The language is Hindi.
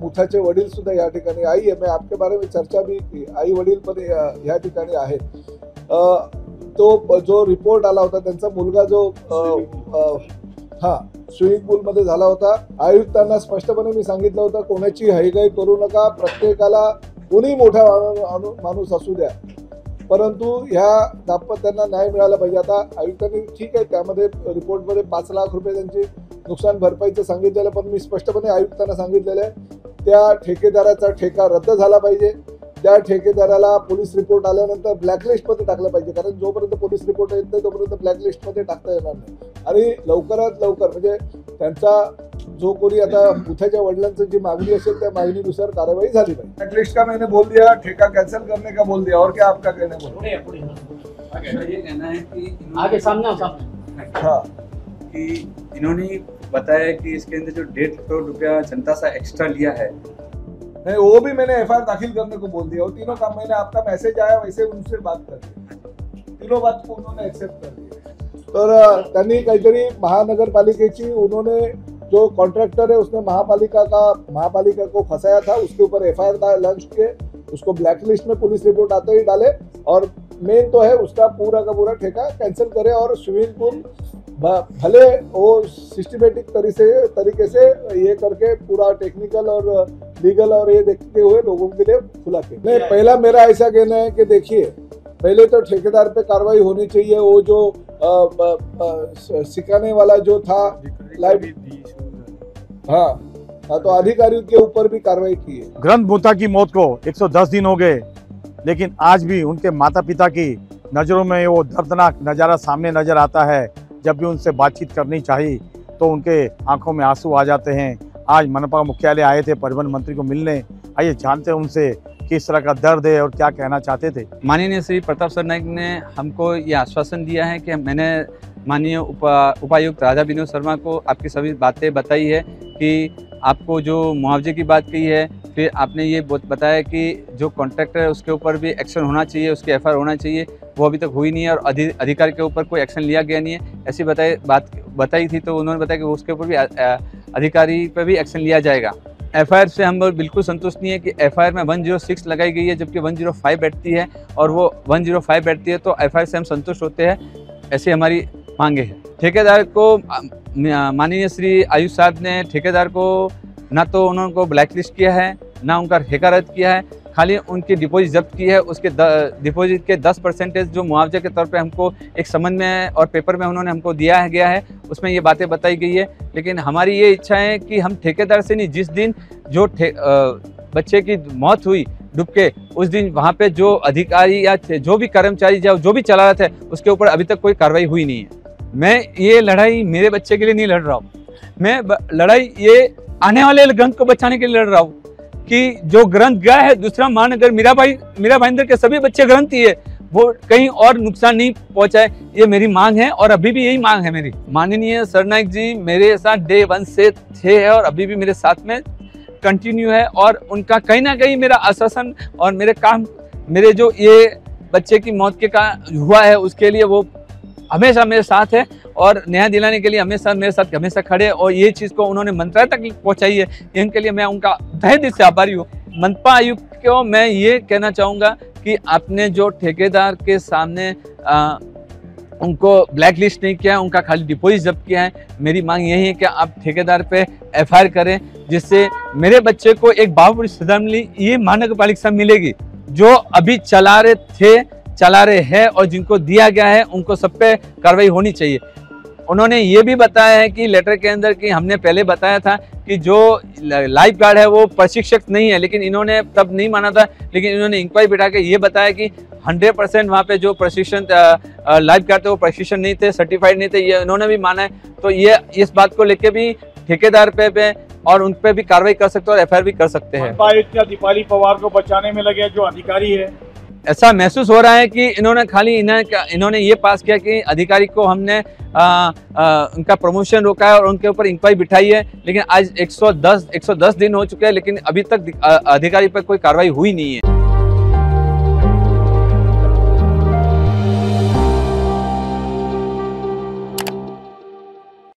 मुथाचे वडील सुद्धा या ठिकाणी, आई है, मैं आपके बारे में चर्चा भी की, आई वडील पण या ठिकाणी आहेत। तो जो रिपोर्ट आला होता त्यांचा मुलगा जो स्विमिंग पूल मध्ये झाला होता, आयुक्तांना स्पष्टपणे मी सांगितलं होतं कोणाची हयगय करू नका, प्रत्येकाला कोणी मोठा माणूस असू द्या, परंतु ह्या दाम्पत्यांना न्याय मिळाला पाहिजे। आता आयुक्तांनी ठीक आहे त्यामध्ये रिपोर्टमध्ये 5 लाख रुपये त्यांची नुकसान भरपाईचं सांगितलेलं, पण मी स्पष्टपणे आयुक्तांना सांगितलेलं आहे त्या ठेकेदाराचा ठेका रद्द झाला पाहिजे, त्या ठेकेदाराला पोलीस रिपोर्ट आल्यानंतर ब्लॅकलिस्टमध्ये टाकलं पाहिजे, कारण जोपर्यंत पोलीस रिपोर्ट येत नाही तोपर्यंत ब्लॅकलिस्टमध्ये टाकता येणार नाही। आणि लवकरात लवकर म्हणजे त्यांचा जो कोणी आता मुथाच्या वडिलांची जी मागणी असेल त्या मागणीनुसार कारवाई झाली पाहिजे। ब्लॅकलिस्ट का मैंने बोल दिया, ठेका कैंसिल करने का बोल दिया, और क्या आपका कहना है? ये कहना है कि आगे सामने हाँ कि इन्होंने बताया कि इसके अंदर जो 1.5 करोड़ रुपया जनता से एक्स्ट्रा लिया है, नहीं वो भी मैंने एफआईआर दाखिल करने को बोल दिया, और तीनों काम मैंने आपका मैसेज आया वैसे उनसे बात कर दी, तीनों बात को उन्होंने एक्सेप्ट कर दिया। तर त्यांनी काहीतरी महानगरपालिकेची, उन्होंने जो कॉन्ट्रैक्टर है उसने महापालिका को फंसाया था, उसके ऊपर एफआईआर लॉन्च किए, उसको ब्लैकलिस्ट में पुलिस रिपोर्ट आते ही डाले, और मेन तो है उसका पूरा का पूरा ठेका कैंसिल करे, और स्विमिंग पूल भले वो सिस्टमेटिक तरीके से ये करके पूरा टेक्निकल और लीगल और ये देखते हुए लोगों के लिए खुला के। नहीं, पहला मेरा ऐसा कहना है कि देखिए पहले तो ठेकेदार पे कार्रवाई होनी चाहिए, वो जो सिखाने वाला जो था हाँ तो अधिकारियों के ऊपर भी कार्रवाई की है। ग्रंथ मुथा की मौत को 110 दिन हो गए, लेकिन आज भी उनके माता पिता की नज़रों में वो दर्दनाक नज़ारा सामने नजर आता है। जब भी उनसे बातचीत करनी चाहिए तो उनके आंखों में आंसू आ जाते हैं। आज मनपा मुख्यालय आए थे परिवहन मंत्री को मिलने, आइए जानते हैं उनसे किस तरह का दर्द है और क्या कहना चाहते थे। माननीय श्री प्रताप सरनाईक ने हमको ये आश्वासन दिया है कि मैंने माननीय उपायुक्त राधा विनोद शर्मा को आपकी सभी बातें बताई है कि आपको जो मुआवजे की बात कही है, फिर आपने ये बताया कि जो कॉन्ट्रैक्टर है उसके ऊपर भी एक्शन होना चाहिए, उसकी एफआईआर होना चाहिए, वो अभी तक हुई नहीं है, और अधिकारी के ऊपर कोई एक्शन लिया गया नहीं है, ऐसी बात बताई थी। तो उन्होंने बताया कि उसके ऊपर भी अधिकारी पर भी एक्शन लिया जाएगा। एफआईआर से हम बिल्कुल संतुष्ट नहीं है कि एफआईआर में 106 लगाई गई है जबकि 105 बैठती है, और वो 105 बैठती है तो एफआईआर से हम संतुष्ट होते हैं, ऐसी हमारी मांगे हैं। ठेकेदार को माननीय श्री आयुष साहब ने ठेकेदार को ना तो उन्होंने ब्लैकलिस्ट किया है, ना उनका ठेका रद्द किया है, खाली उनकी डिपॉजिट जब्त की है। उसके डिपॉजिट के 10% जो मुआवजे के तौर पे हमको एक समन में और पेपर में उन्होंने हमको दिया गया है, उसमें ये बातें बताई गई है। लेकिन हमारी ये इच्छा है कि हम ठेकेदार से नहीं, जिस दिन जो बच्चे की मौत हुई डूब के, उस दिन वहाँ पे जो अधिकारी या जो भी कर्मचारी जो भी चला रहे थे उसके ऊपर अभी तक कोई कार्रवाई हुई नहीं है। मैं ये लड़ाई मेरे बच्चे के लिए नहीं लड़ रहा हूँ, मैं लड़ाई ये आने वाले ग्रंथ को बचाने के लिए लड़ रहा हूँ कि जो ग्रंथ गया है दूसरा महानगर मीरा भाईंदर के सभी बच्चे ग्रंथ ही है, वो कहीं और नुकसान नहीं पहुंचाए, ये मेरी मांग है और अभी भी यही मांग है मेरी। माननीय सरनाईक जी मेरे साथ डे 1 से थे और अभी भी मेरे साथ में कंटिन्यू है, और उनका कहीं ना कहीं मेरा आश्वासन और मेरे काम, मेरे जो ये बच्चे की मौत के का हुआ है उसके लिए वो हमेशा मेरे साथ है, और न्याय दिलाने के लिए हमेशा मेरे साथ हमेशा खड़े, और ये चीज़ को उन्होंने मंत्रालय तक पहुंचाई है, इनके लिए मैं उनका तहे दिल से आभारी हूँ। मनपा आयुक्त को मैं ये कहना चाहूँगा कि आपने जो ठेकेदार के सामने उनको ब्लैक लिस्ट नहीं किया है, उनका खाली डिपॉजिट जब्त किया है। मेरी मांग यही है कि आप ठेकेदार पे एफआईआर करें, जिससे मेरे बच्चे को एक बाबू श्रद्धांजलि ये महानगर पालिका से मिलेगी। जो अभी चला रहे हैं और जिनको दिया गया है उनको सब पे कार्रवाई होनी चाहिए। उन्होंने ये भी बताया है कि लेटर के अंदर कि हमने पहले बताया था कि जो लाइफ गार्ड है वो प्रशिक्षक नहीं है, लेकिन इन्होंने तब नहीं माना था, लेकिन इन्होंने इंक्वायरी बिठा के ये बताया कि 100% वहाँ पे जो प्रशिक्षण लाइफ गार्ड थे वो प्रशिक्षण नहीं थे, सर्टिफाइड नहीं थे, ये इन्होंने भी माना है। तो ये इस बात को लेके भी ठेकेदार पे और उन पे भी कार्रवाई कर सकते हैं और एफआईआर भी कर सकते हैं। दीपाली पवार को बचाने में लगे जो अधिकारी है, ऐसा महसूस हो रहा है कि इन्होंने ये पास किया कि अधिकारी को हमने उनका प्रमोशन रोका है और उनके ऊपर इंक्वायरी बिठाई है, लेकिन आज 110 दिन हो चुके हैं, लेकिन अभी तक अधिकारी पर कोई कार्रवाई हुई नहीं है।